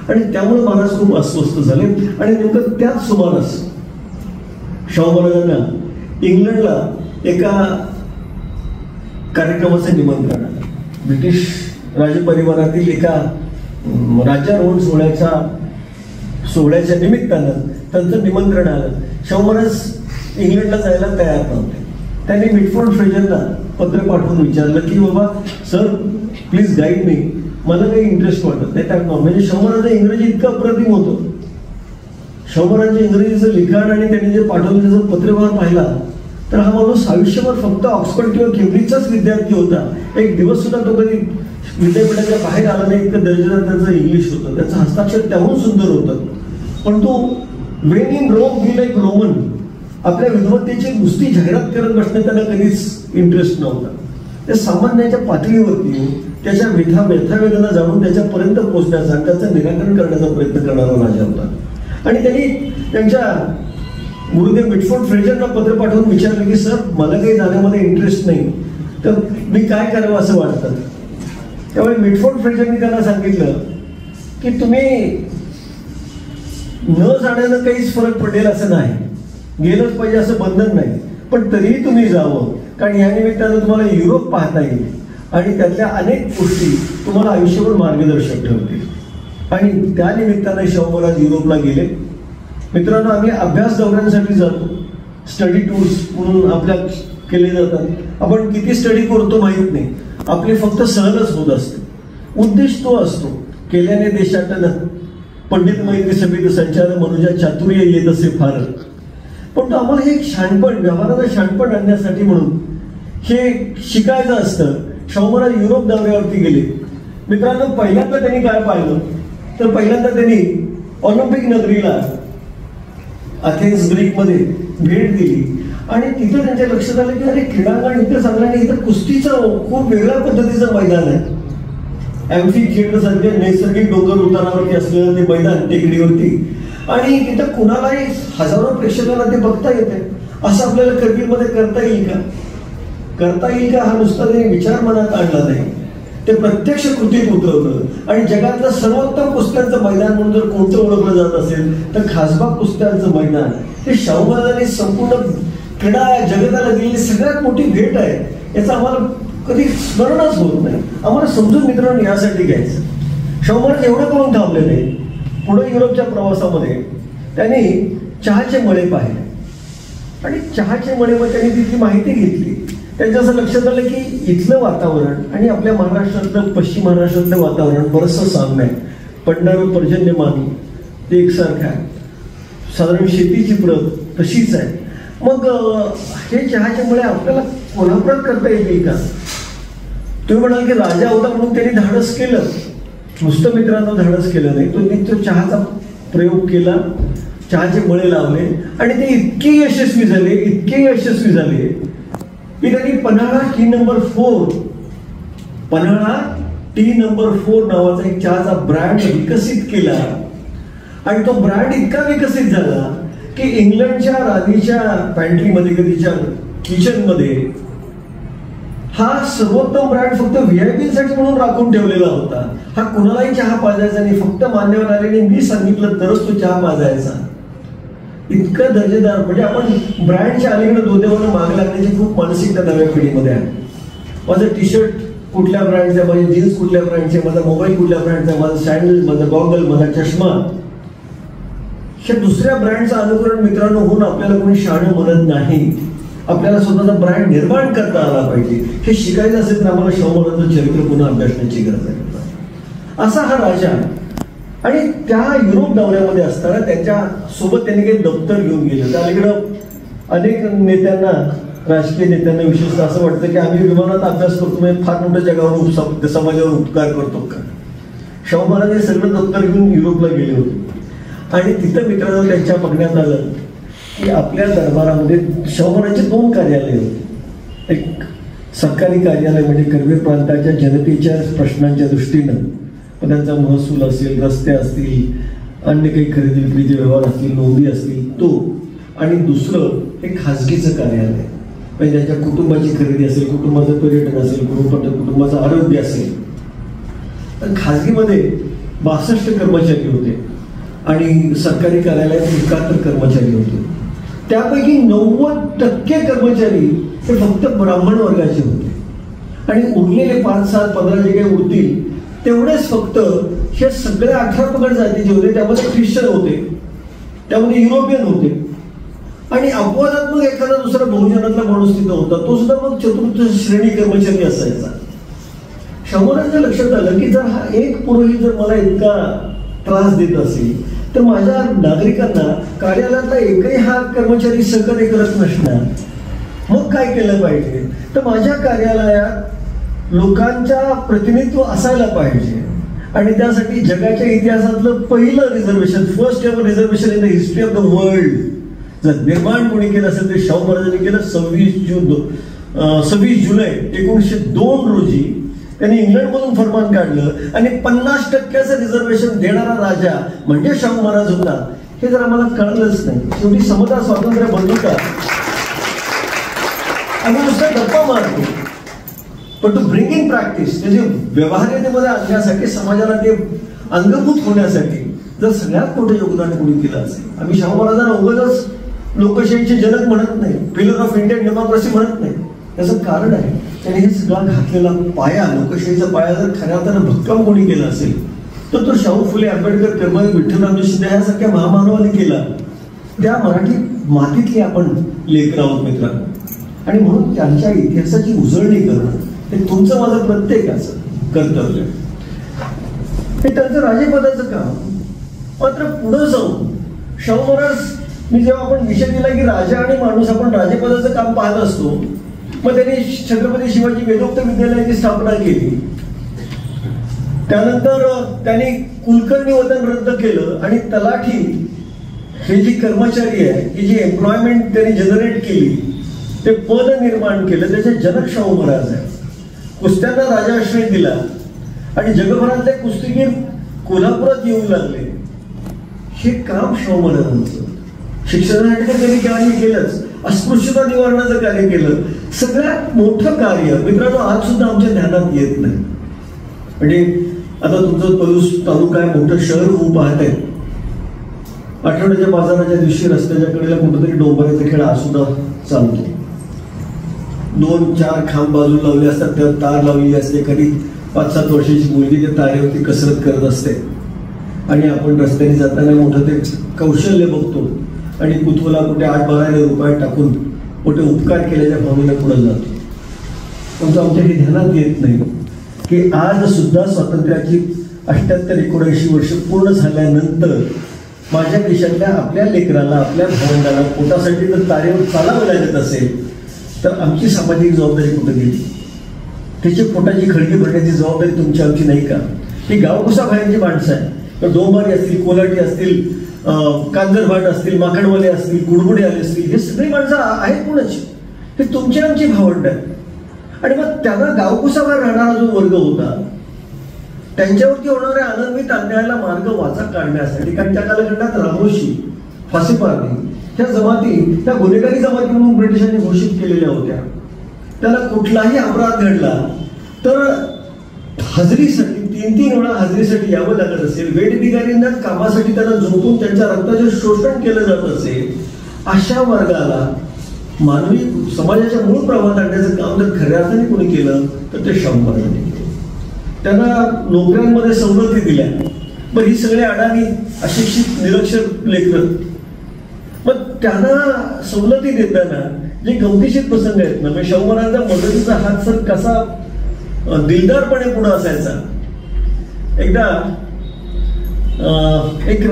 आणि त्यामुळे महाराज खूप अस्वस्थ झाले. आणि नेमकं त्याच सुमारास शाहू महाराजांना इंग्लंडला एका कार्यक्रमाचं निमंत्रण आलं. ब्रिटिश राजपरिवारातील एका राज्यारोहण सोहळ्याच्या निमित्तानं त्यांचं निमंत्रण आलं. शाहू महाराज इंग्लंडला जायला तयार नव्हते. त्यांनी मिटफोर्ड फ्रेजरला पत्र पाठवून विचारलं की बाबा सर प्लीज गाईड मी, मला काही इंटरेस्ट वाटत नाही त्या. म्हणजे शंभराचं इंग्रजी इतकं अप्रतिम होतं, शंभरांच्या इंग्रजीचं लिखाण आणि त्यांनी जे पाठवलं त्याचा पत्रव्यवहार पाहिला तर हा माणूस आयुष्यभर फक्त ऑक्सफर्ड किंवा केम्ब्रिजचाच विद्यार्थी होता. एक दिवस सुद्धा तो कधी विद्यापीठाच्या बाहेर आला नाही, इतकं दर्जेदार त्याचं इंग्लिश होतं, त्याचं हस्ताक्षर त्याहून सुंदर होतं. पण तो when in Rome be like Roman, आपल्या विद्वत्तेची नुसती जाहिरात करत बसण्यात त्याला कधीच इंटरेस्ट नव्हता. त्या सामान्याच्या पातळीवरती त्याच्या व्यथावेदना जाणून त्याच्यापर्यंत पोहोचण्याचा आणि त्याचं निराकरण करण्याचा प्रयत्न करणारा राजा होता. आणि त्यांनी त्यांच्या गुरुदेव मिटफोर्ड फ्रेजरना पत्र पाठवून विचारलं की सर मला काही जाण्यामध्ये इंटरेस्ट नाही, तर मी काय करावं असं वाटतं. त्यामुळे मिटफोर्ड फ्रेजरनी त्यांना सांगितलं की तुम्ही न जाण्यानं काहीच फरक पडेल असं नाही, गेलंच पाहिजे असं बंधन नाही, पण तरीही तुम्ही जावं, कारण या निमित्तानं तुम्हाला युरोप पाहता येईल आणि त्यातल्या अनेक गोष्टी तुम्हाला आयुष्यभर मार्गदर्शक ठरतील. आणि त्या निमित्तानं शाहू महाराज युरोपला गेले. मित्रांनो, आम्ही अभ्यास दौऱ्यांसाठी जातो, स्टडी टूर्स म्हणून आपल्या केले जातात. आपण किती स्टडी करतो माहीत नाही, आपले फक्त सहलच होत असते. उद्देश तो असतो, केल्याने देशाटन पंडित मैत्री सभेत संचार मनुजा चातुर्य येत असे फार. पण तो आम्हाला हे शहाणपण, व्यवहाराचं शहाणपण आणण्यासाठी म्हणून हे शिकायचं असतं. शाहू महाराज युरोप दौऱ्यावरती गेले. मित्रांनो, पहिल्यांदा त्यांनी काय पाहिलं तर पहिल्यांदा त्यांनी ऑलिम्पिक नगरीला अथेन्स ग्रीकमध्ये भेट दिली आणि तिथं त्यांच्या लक्षात आलं की अरे क्रीडांगण इथं चांगलं नाही, इथं कुस्तीचं खूप वेगळ्या पद्धतीचं मैदान आहे. ॲम्फी थिएटर सारखे नैसर्गिक डोंगर उतारावरती असलेलं ते मैदान टेकडीवरती, आणि तिथं कुणालाही हजारो प्रेक्षकांना ते बघता येते. असं आपल्याला करगिलमध्ये करता येईल का हा नुसता त्यांनी विचार मनात आणला नाही, ते प्रत्यक्ष कृतीत उतरवलं. आणि जगातलं सर्वोत्तम कुस्त्यांचं मैदान म्हणून जर कोणतं ओळखलं जात असेल तर खासबाग कुस्त्यांचं मैदान हे शाहू महाराजांनी संपूर्ण क्रीडा जगताला दिलेली सगळ्यात मोठी भेट आहे. याचं आम्हाला कधी स्मरणच होत नाही. आम्हाला समजून मित्रांनो यासाठी घ्यायचं, शाहू महाराज एवढं करून थांबले नाही. पुढे युरोपच्या प्रवासामध्ये त्यांनी चहाचे मळे पाहिले आणि चहाचे मळेमध्ये त्यांनी तिथली माहिती घेतली. त्यांच्या असं लक्षात आलं की इथलं वातावरण आणि आपल्या महाराष्ट्रातलं, पश्चिम महाराष्ट्रातलं वातावरण बरंचसं साम्य आहे. पडणारं पर्जन्यमान ते एकसारखं आहे, साधारण शेतीची प्रत तशीच आहे. मग हे चहाचे मळे आपल्याला कोल्हापुरात करता येतील का? तुम्ही म्हणाल की राजा होता म्हणून त्यांनी धाडस केलं. नुसतं मित्रांनो धाडस केलं नाही, तो चहाचा प्रयोग केला, चहाचे मळे लावले आणि ते इतके यशस्वी झाले की त्यांनी पन्हाळा टी नंबर 4 नावाचा एक चहाचा ब्रँड विकसित केला. आणि तो ब्रँड इतका विकसित झाला की इंग्लंडच्या राणीच्या पॅन्ट्रीमध्ये किंवा तिच्या किचनमध्ये हा सर्वोत्तम ब्रँड फक्त व्हीआयपी साठी म्हणून राखून ठेवलेला होता. हा कुणालाही चहा पाजायचा नाही, फक्त मान्यवर आलेले मी सांगितलं तरच तो चहा पाजायचा. इतकं दर्जेदार, म्हणजे आपण ब्रँडच्या अलीकडे दोन्हीवर मागे लागण्याची खूप मानसिकता नव्या पिढीमध्ये आहे. माझं टी शर्ट कुठल्या ब्रँडचे, माझे जीन्स कुठल्या ब्रँडचे, माझा मोबाईल कुठल्या ब्रँडचा, माझं सँडल, माझा गॉगल, माझा चष्मा, हे दुसऱ्या ब्रँडचं अनुकरण मित्रांनो होऊन आपल्याला कोणी शहाणं म्हणत नाही. आपल्याला स्वतःचा ब्रँड निर्माण करता आला पाहिजे. हे शिकायचं असेल तर आम्हाला शाहू महाराजांचं चरित्र पुन्हा अभ्यासण्याची गरज आहे. असा हा राजा. आणि त्या युरोप दौऱ्यामध्ये असताना त्याच्या सोबत त्यांनी काही दप्तर घेऊन गेले. त्या अलीकडं अनेक नेत्यांना, राजकीय नेत्यांना विशेषतः असं वाटतं की आम्ही विमानात अभ्यास करतो म्हणजे फार मोठ्या जगावर समाजावर उपकार करतो का. शाहू महाराज हे सगळं दप्तर घेऊन युरोपला गेले होते आणि तिथं मित्रांनो त्यांच्या बघण्यात आलं की आपल्या दरबारामध्ये शाहू महाराजांची 2 कार्यालय होती. एक सरकारी कार्यालय म्हणजे करवीर प्रांताच्या जनतेच्या प्रश्नांच्या दृष्टीनं, त्यांचा महसूल असेल, रस्ते असतील, अन्य काही खरेदी विक्रीचे व्यवहार असतील, नोंदी असतील तो, आणि दुसरं एक खाजगीचं कार्यालय म्हणजे त्यांच्या कुटुंबाची खरेदी असेल, कुटुंबाचं पर्यटन असेल, कुटुंबाचं आरोग्य असेल. तर खाजगीमध्ये 62 कर्मचारी होते आणि सरकारी कार्यालयात 71 कर्मचारी होते. त्यापैकी 90% कर्मचारी हे फक्त ब्राह्मण वर्गाचे होते आणि उरलेले 5, 7, 15 जे काही उरतील तेवढेच फक्त हे सगळे 18 पगड जातीचे होते. त्यामध्ये ख्रिश्चन होते, त्यामध्ये युरोपियन होते. आणि अपवादात्मक एखादा दुसरा बहुजनातला माणूस तिथं होता, तो सुद्धा मग चतुर्थ श्रेणी कर्मचारी असायचा. शाहूराजांच्या लक्षात आलं की जर हा एक पुरोहित जर मला इतका त्रास देत असेल तर माझ्या नागरिकांना कार्यालयातला एकही हा कर्मचारी सहकार्य करत नसणार, मग काय केलं पाहिजे? तर माझ्या कार्यालयात लोकांच्या प्रतिनिधित्व असायला पाहिजे. आणि त्यासाठी जगाच्या इतिहासातलं पहिलं reservation, first ever reservation in the history of the world जर निर्माण कोणी केलं असेल तर शाहू महाराजांनी केलं. 26 जुलै 1902 रोजी त्यांनी इंग्लंडमधून फरमान काढलं आणि 50% रिझर्वेशन देणारा राजा म्हणजे शाहू महाराज होता. हे जर आम्हाला कळलंच नाही. शेवटी समता स्वातंत्र्य बनलं का आम्ही नुसतं गप्पा मारतो, पण टू ब्रिंग इन प्रॅक्टिस, त्याची व्यवहार्यतेमध्ये आणण्यासाठी, समाजाला ते अंगभूत होण्यासाठी जर सगळ्यात मोठं योगदान कोणी केलं असेल. आम्ही शाहू महाराजांना उगाच लोकशाहीचे जनक म्हणत नाही, पिलर ऑफ इंडियन डेमोक्रेसी म्हणत नाही. त्याचं कारण आहे त्याने हे सगळा घातलेला पाया, लोकशाहीचा पाया जर खऱ्या अर्थानं भक्कम कोणी केला असेल तर तो शाहू फुले आंबेडकर, कर्मवीर विठ्ठलरामजी शिंदे यासारख्या महामानवाने केला. त्या मराठी मातीतली आपण लेकर आहोत मित्रांनो, आणि म्हणून त्यांच्या इतिहासाची उजळणी करणं हे तुमचं माझं प्रत्येकाचं कर्तव्य. हे त्यांचं राजेपदाचं काम. मात्र पुढं जाऊन शाहू महाराज, मी जेव्हा आपण विषय दिला की राजा आणि माणूस, आपण राजेपदाचं काम पाहत असतो, मग त्यांनी छत्रपती शिवाजी वेदोक्त विद्यालयाची स्थापना केली. त्यानंतर त्यांनी कुलकर्णी वतन रद्द केलं आणि तलाठी हे जी कर्मचारी आहे, ही जी एम्प्लॉयमेंट त्यांनी जनरेट केली, ते पद निर्माण केलं, त्याचे जनक शाहू महाराज आहे. कुस्त्यांना राजाश्रय दिला आणि जगभरातले कुस्तीगीर कोल्हापुरात येऊ लागले. हे काम शाहू महाराजांचं. शिक्षणासाठी त्यांनी कार्य केलंच, अस्पृश्यता निवारणाचं कार्य केलं. सगळ्यात मोठं कार्य मित्रांनो आज सुद्धा आमच्या ध्यानात येत नाही. म्हणजे आता तुमचं पलूस तालुका आहे, मोठं शहर होऊ पाहत आहे. आठवड्याच्या बाजाराच्या दिवशी रस्त्याच्या कडेला कुठंतरी डोंबराचा खेळ आज सुद्धा चालतो. 2-4 खांब बाजूला लावले असतात, त्यावर तार लावलेली असते. कधी 5-7 वर्षाची मुलगी त्या तारेवरती कसरत करत असते आणि आपण रस्त्याने जाताना मोठं ते कौशल्य बघतो आणि कुतूहला कुठे 8-12 रुपये टाकून मोठे उपकार केल्याच्या भावनेला पुढे जातो. परंतु आमच्या हे ध्यानात येत नाही की आज सुद्धा स्वातंत्र्याची 78-79 वर्ष पूर्ण झाल्यानंतर माझ्या देशातल्या आपल्या लेकराला, आपल्या भावंडाला पोटासाठी जर तारेवर चालावं लागत असेल तर आमची सामाजिक जबाबदारी कुठे गेली? त्याची पोटाची खळगी भरण्याची जबाबदारी तुमची आमची नाही का? ही गावकुसा बाहेरची माणसं आहे, तर डोंबारी असतील, कोलाटी असतील, कांजरभाट असतील, माकडवाले असतील, गुडगुडे आले असतील, हे सगळी माणसं आहेत कोणाची? हे तुमची आमची भावंड आहेत. आणि मग त्यांना गावकुसाबाहेर राहणारा जो वर्ग होता त्यांच्यावरती होणाऱ्या अनन्वित अन्यायाला मार्ग वाचा काढण्यासाठी, कारण त्या कालखंडात रामोशी, फाशीपारणी ह्या जमाती, त्या गुन्हेगारी जमाती म्हणून ब्रिटिशांनी घोषित केलेल्या होत्या. त्याला कुठलाही अपराध घडला तर हजेरीसाठी 3-3 वेळा हजेरीसाठी यावं लागत असेल, वेठबिगारींना कामासाठी त्यांना झोपून त्यांच्या रक्ताचे शोषण केलं जात असेल, अशा वर्गाला मानवी समाजाच्या मूळ प्रवाहात आणण्याचं काम जर खऱ्या अर्थाने कोणी केलं तर ते शाहू महाराजांनी केलं. त्यांना नोकऱ्यांमध्ये सवलती दिल्या. मग ही सगळे अडाणी, अशिक्षित, निरक्षर लेकरं, मग त्यांना सवलती देताना जे गमतीशीर प्रसंग आहेत ना, म्हणजे शाहू महाराजांचा मदतीचा हात सर कसा दिलदारपणे पुढे असायचा. एकदा एक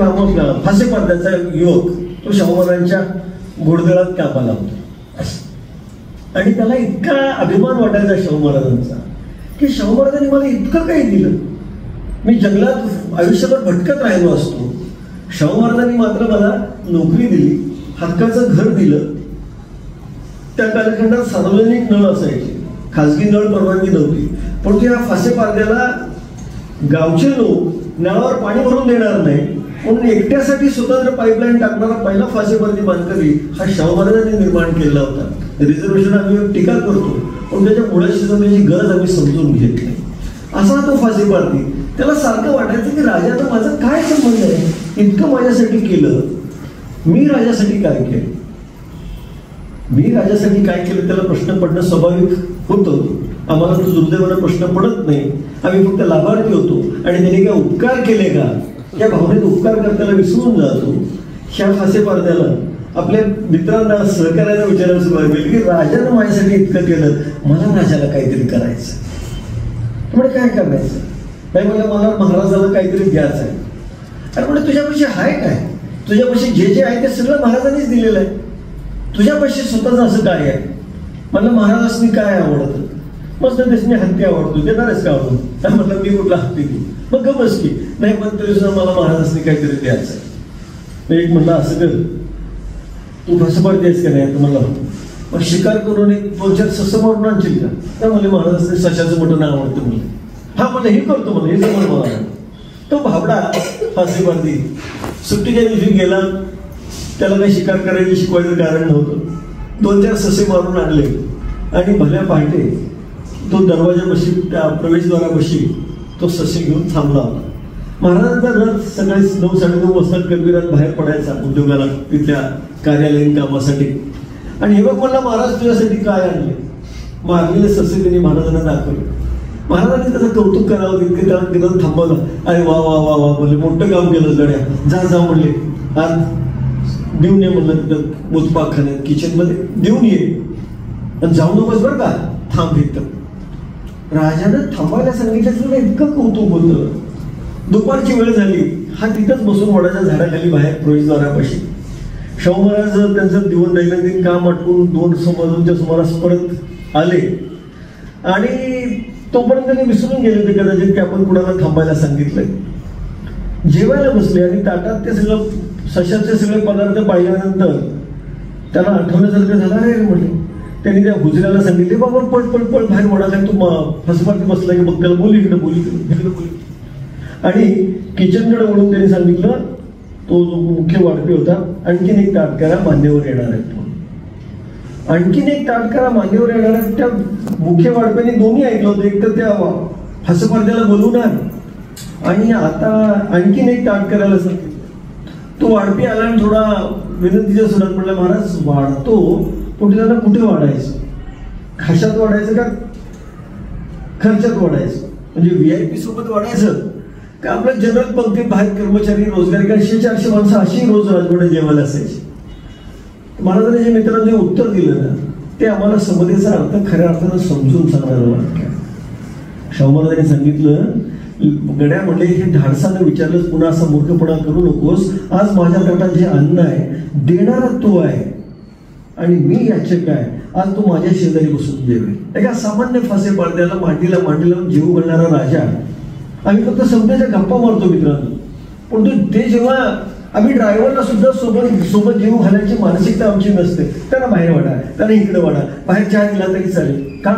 फासेपारद्याचा युवक तो शाहू महाराजांच्या घोडदळात कामाला होता आणि त्याला इतका अभिमान वाटायचा शाहू महाराजांचा की शाहू महाराजांनी मला इतकं काही दिलं, मी जंगलात आयुष्यभर भटकत राहिलो असतो, शाहू महाराजांनी मात्र मला नोकरी दिली, हक्काचं घर दिलं. त्या कालखंडात सार्वजनिक नळ असायचे, खाजगी नळ परवानगी नव्हती, पण त्या फासेपारद्याला गावचे लोक नळावर पाणी भरून देणार नाही म्हणून एकट्यासाठी स्वतंत्र पाईपलाईन टाकणारा पहिला फासेपारदी बांधकरी हा शाहू महाराजांनी निर्माण केला होता. रिझर्वेशन आम्ही टीका करतो, पण त्याच्या मुळाशी जमण्याची गरज आम्ही समजून घेत नाही. असा तो फासेपारदी, त्याला सारखं वाटायचं की राजाचा माझा काय संबंध आहे, इतकं माझ्यासाठी केलं, मी राजासाठी काय केलं, मी राजासाठी काय केलं, त्याला प्रश्न पडणं स्वाभाविक होतं. आम्हाला तो दुर्दैवानं प्रश्न पडत नाही, आम्ही फक्त लाभार्थी होतो आणि त्याने काय उपकार केले का या भावनेत उपकार करताना विसरून जातो. ह्या फासेपारद्याला आपल्या मित्रांना सहकार्याला विचारायला सुरुवात केली की राजानं माझ्यासाठी इतकं केलं, मला राजाला काहीतरी करायचं. म्हणजे काय करायचं नाही, मला महाराजाला काहीतरी द्यायचं आहे. अरे म्हणजे तुझ्यापाशी आहे काय? तुझ्यापाशी जे जे आहे ते सगळं महाराजांनीच दिलेलं आहे. तुझ्यापाशी स्वतःच असं काय आहे? म्हणलं महाराजांनी काय आवडतं? मस्त त्यासनी हत्ती आवडतो, देणारच का आवडतो? काय म्हटलं मी कुठला हत्ती देऊ? मग गप बस की. नाही पण तरी सुद्धा मला महाराजांनी काहीतरी द्यायचं आहे. एक म्हणलं असं कर, तू फसपाट द्यायच का नाही? तुम्हाला मग शिकार करून एक 2-4 सस मारून आणशील का? त्या म्हणले महाराजांनी सशाचं मटण आवडतं म्हणले. हा म्हणलं हे करतो म्हणलं, हे जमलं मला. तो भाबडा फाशीबाजी सुट्टीच्या दिवशी गेला. त्याला काही शिकार करायची शिकवायचं कारण नव्हतं. 2-4 ससे मारून आणले आणि भल्या पहाटे तो दरवाजापाशी, त्या प्रवेशद्वारापाशी तो ससे घेऊन थांबला होता. महाराजांचा रथ सकाळी 9-9:30 वाजता कबीरात बाहेर पडायचा उद्योगाला, तिथल्या कार्यालयीन कामासाठी. आणि हे बघ म्हणला, महाराज तुझ्यासाठी काय आणले? मारलेले ससे त्यांनी महाराजांना दाखवले. महाराजांनी त्याचं कौतुक करावं तितकं त्याला थांबवलं. अरे वा वा वा वा म्हणले, मोठं काम केलं गड्या, जा म्हणले, आज देऊन ये म्हणलं तिथं मोजपाकखान्यात किचनमध्ये देऊन ये, आणि जाऊ नकोस बरं का, थांब इथं. राजानं थांबायला सांगितलं, इतकं कौतुक होतं. दुपारची वेळ झाली. हा तिथंच बसून वडाच्या झाडाखाली बाहेर प्रवेशद्वारापाशी. शाहू महाराज त्यांचं दैनंदिन काम आटपून 2 वाजूच्या सुमारास परत आले आणि तोपर्यंत ते विसरून गेले होते कदाचित की आपण कुणाला थांबायला सांगितलंय. जेवायला बसले आणि ताटात ते सगळं सशाचे सगळे पदार्थ पाहिल्यानंतर त्याला आठवण्यासारखं झालं. अरे म्हटले, त्यांनी त्या हुजऱ्याला सांगितले, बाबा पळ बाहेर वडाला, तू फसपाटी बसला की बघ त्याला, बोली इकडे बोली. आणि किचनकडे वळून त्यांनी सांगितलं, तो जो मुख्य वाढपी होता, आणखीन एक ताट करा, मान्यवर येणार आहेत. आणखीन एक ताट करा, मान्यवर येणार आहेत. त्या मुख्य वाढप्याने दोन्ही ऐकलं होतं, एक तर त्या फसपाट्याला बोलवणार आणि आता आणखीन एक ताट करायला सांगितलं. तो वाढपी आला आणि थोडा विनंतीच्या सुरात म्हटलं, महाराज वाढतो पण त्याला कुठे वाढायचं? खाशात वाढायचं का खर्चात वाढायचं? म्हणजे VIP सोबत वाढायचं का आपल्या जनरल पंक्तीत बाहेर कर्मचारी रोजगारी? 300-400 माणसं अशी रोज राजवाड्यात जेवायला असायची. महाराजांनी जे मित्रांनी उत्तर दिलं ना, ते आम्हाला समतेचा अर्थ खऱ्या अर्थानं समजून सांगणारं वाक्य. शाहू महाराजांनी सांगितलं, गड्या म्हणले, हे धाडसानं विचारलंच, पुन्हा असा मूर्खपणा करू नकोस. आज माझ्या ताटात जे अन्न आहे देणारा तू आहे आणि मी याचक आहे. आज तू माझ्या शेजारी बसून जेवेल. एका सामान्य फासे पाडद्याला मांडीला जेवू घालणारा राजा. आम्ही फक्त समजायच्या गप्पा मारतो मित्रांनो, पण ते जेव्हा आम्ही ड्रायव्हरला सुद्धा सोबत जेवू घालायची मानसिकता आमची नसते. त्यांना बाहेर वाढा, त्यांना इकडे वाढा, बाहेर चहा दिला तरी चालेल. का?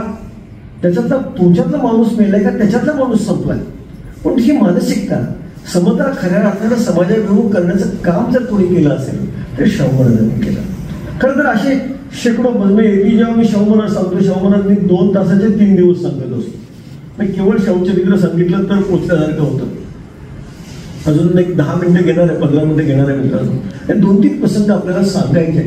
त्याच्यातला तुमच्यातला माणूस मेलाय का त्याच्यातला माणूस संपलाय? पण ही मानसिकता, समता खऱ्या अर्थानं समाजाभिमुख करण्याचं काम जर कोणी केलं असेल तर शाहू महाराजांनी केलं. खरं तर असे शेकडो एरवी जेव्हा मी शाहू महाराज सांगतो, शाहू महाराजांनी 2 तासाचे 3 दिवस सांगत असतो. मी केवळ शाहू चरित्र सांगितलं तर पोचल्यासारखं होतं. अजून एक 10 मिनिटं घेणार आहे, 15 मिनिटं घेणार आहे मित्रांनो. 2-3 प्रसंग आपल्याला सांगायचे.